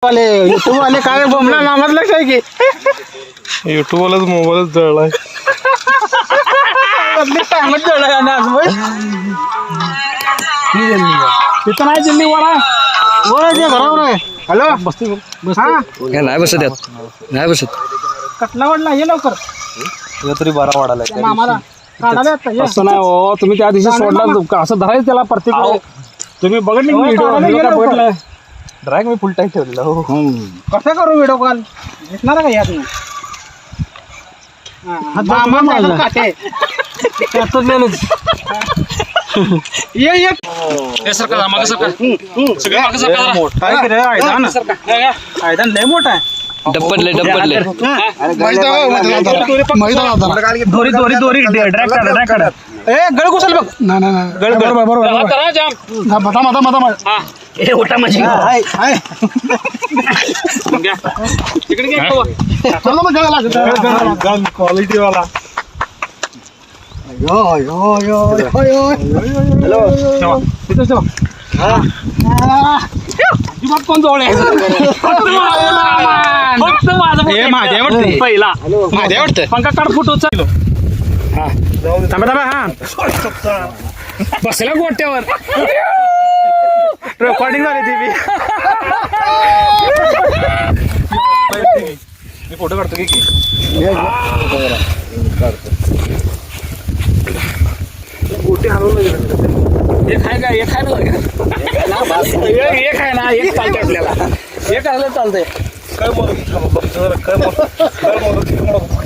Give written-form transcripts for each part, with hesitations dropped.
YouTube वाले काय बोमला नामात लक्ष आहे की युट्यूब वालाच मोबाईलच जळलाय. टाइमच जळला तिथं नाही दिल्ली वडा बरोबर आहे. हॅलो नाही बसत यात नाही बसत. कटला वाढला ये लवकर तरी बारा वाढायला मामाला काढायला येतं, ये. असं नाही हो, तुम्ही त्या दिवशी सोडला असं धरायचं त्याला प्रत्येक. तुम्ही बघितली व्हिडिओ ड्रॅग मी फुल टाईट ठेवलेला हो. कसं करू व्हिडिओ कॉल दिसणार का यात लय मोठा आहे. डब्बडले डब्बडले दोरी दोरी दोरी ड्रॅग काढा ए गळ घुसल बघ. गळ बरोबर क्वालिटी वाला. कोण जवळ माझ्या वाटते पहिला माझ्या वाटतं पंखा काढ फुटो चाललो. थांबा थांबा हा बसला गोट्यावर रेकॉर्डिंग झाली ती मी फोटो काढतो की गोटी हलवलं एक आहे का एक आहे ना एक आहे ना एक चालतंय आपल्याला एक आलं चालतंय काय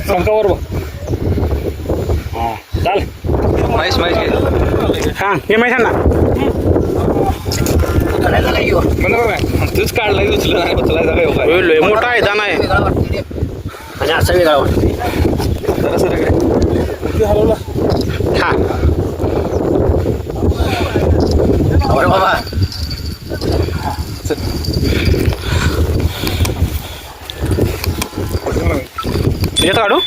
पंखावर बघ हा चाल माहीत हा हे माहिती ना बरोबर आहे. तूच काढला उचलायचा मोठा आहे दाना आहे असं वेगळा वाटतं हा बाबा येत काढू